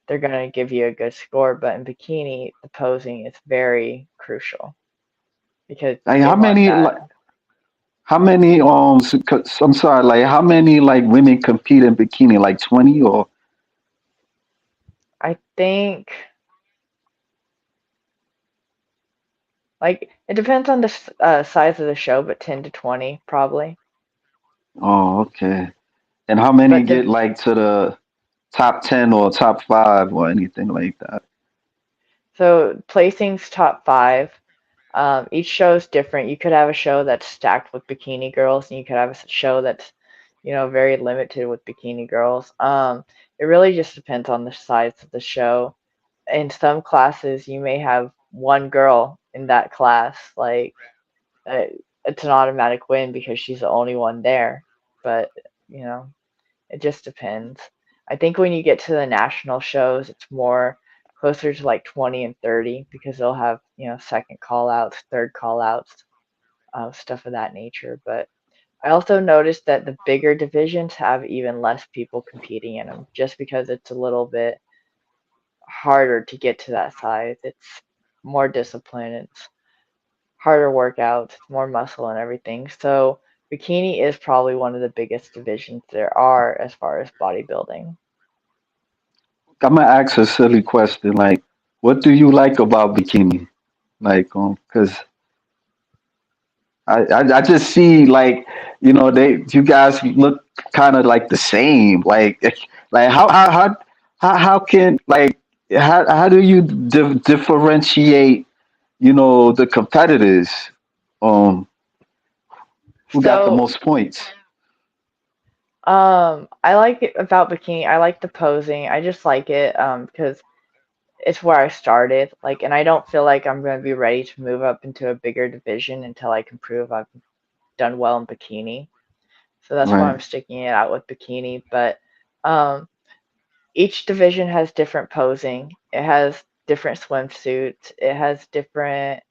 they're going to give you a good score. But in bikini, the posing is very crucial because like they want that. how many I'm sorry, like how many like women compete in bikini? Like 20 or I think like it depends on the size of the show, but 10 to 20 probably. oh okay. And how many But the get like to the top 10 or top 5 or anything like that? so placing's top five. Each show is different. You could have a show that's stacked with bikini girls, and you could have a show that's, very limited with bikini girls. It really just depends on the size of the show. In some classes, you may have one girl in that class, like uh, it's an automatic win because she's the only one there. But you know, it just depends. I think when you get to the national shows, it's more closer to like 20 and 30 because they'll have, second call outs, third call outs, stuff of that nature. But I also noticed that the bigger divisions have even less people competing in them just because it's a little bit harder to get to that size. It's more discipline, it's harder workouts, it's more muscle and everything. So bikini is probably one of the biggest divisions there are as far as bodybuilding. I'm gonna ask a silly question. Like, what do you like about bikini? Like, because I just see like, you guys look kind of like the same. Like, like how can like how do you differentiate? The competitors. Um, who got the So, most points? I like it about bikini. I like the posing. I just like it because it's where I started. Like, and I don't feel like I'm going to be ready to move up into a bigger division until I can prove I've done well in bikini. So that's why Right. I'm sticking it out with bikini. But um, each division has different posing. It has different swimsuits. It has different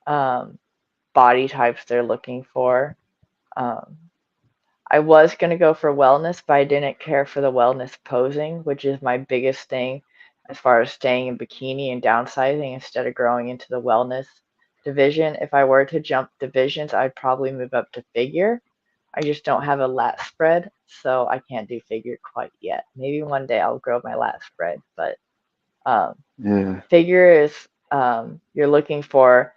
um, body types they're looking for. Um, I was going to go for wellness, but I didn't care for the wellness posing, which is my biggest thing as far as staying in bikini and downsizing instead of growing into the wellness division. If I were to jump divisions, I'd probably move up to figure. I just don't have a lat spread, so I can't do figure quite yet. Maybe one day I'll grow my lat spread, but um, Yeah. figure is you're looking for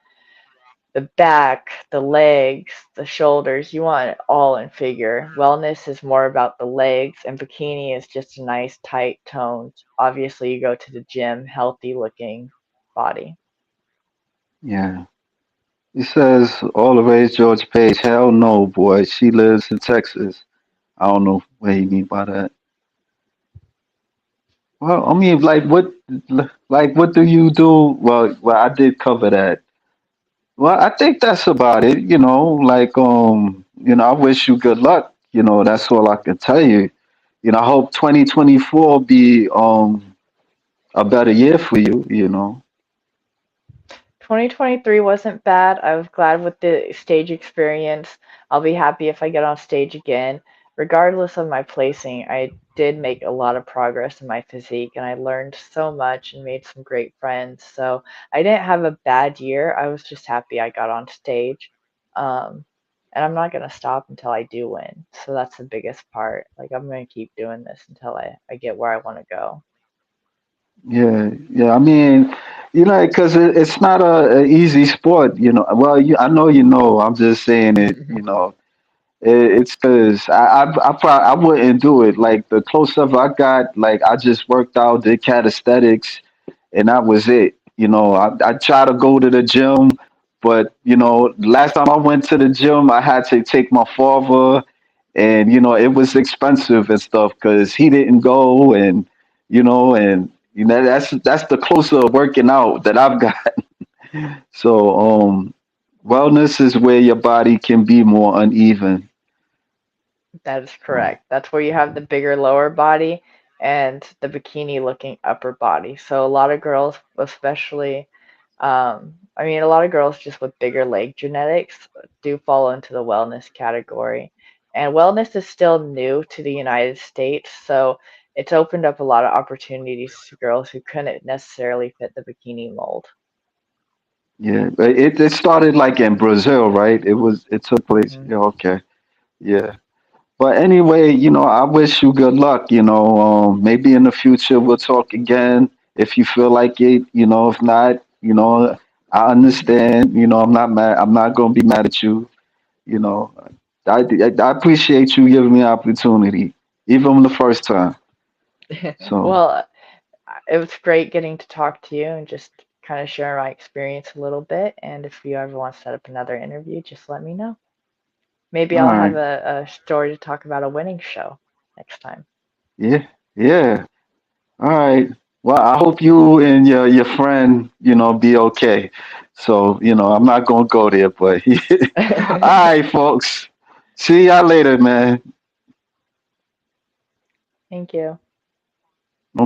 the back, the legs, the shoulders. You want it all in figure. Wellness is more about the legs, and bikini is just a nice, tight toned. Obviously, you go to the gym, healthy looking body. Yeah. He says all the rage George Page. Hell no, boy. She lives in Texas. I don't know what he mean by that. Well, I mean, like what do you do? Well, I did cover that. Well, I think that's about it. I wish you good luck. That's all I can tell you. I hope 2024 be a better year for you. 2023 wasn't bad. I was glad with the stage experience. I'll be happy if I get on stage again. Regardless of my placing, I did make a lot of progress in my physique and I learned so much and made some great friends. So I didn't have a bad year. I was just happy I got on stage. Um, and I'm not going to stop until I do win. So that's the biggest part. Like, I'm going to keep doing this until I get where I want to go. Yeah, yeah. I mean, because it's not a easy sport. Well, I know you know. I'm just saying it. It's because I wouldn't do it. Like the closest I got, like I just worked out, did calisthenics, and that was it. I try to go to the gym, but last time I went to the gym, I had to take my father, and it was expensive and stuff because he didn't go, and that's the closer working out that I've got. So wellness is where your body can be more uneven. That is So correct. That's where you have the bigger lower body and the bikini looking upper body. So a lot of girls, especially, I mean, a lot of girls just with bigger leg genetics do fall into the wellness category. And wellness is still new to the United States, so it's opened up a lot of opportunities to girls who couldn't necessarily fit the bikini mold. yeah, but it started like in Brazil, right? It took place. Hmm. Yeah, okay, yeah. But anyway, I wish you good luck. Maybe in the future we'll talk again if you feel like it. If not, I understand. I'm not mad. I'm not gonna be mad at you. You know, I appreciate you giving me opportunity, even the first time. So, Well, it was great getting to talk to you and just kind of share my experience a little bit. And if you ever want to set up another interview, just let me know. Maybe all I'll have right, a story to talk about a winning show next time. yeah, yeah, all right. Well, I hope you and your friend, be okay. So, I'm not gonna go there, but all right, folks. See y'all later, man. Thank you.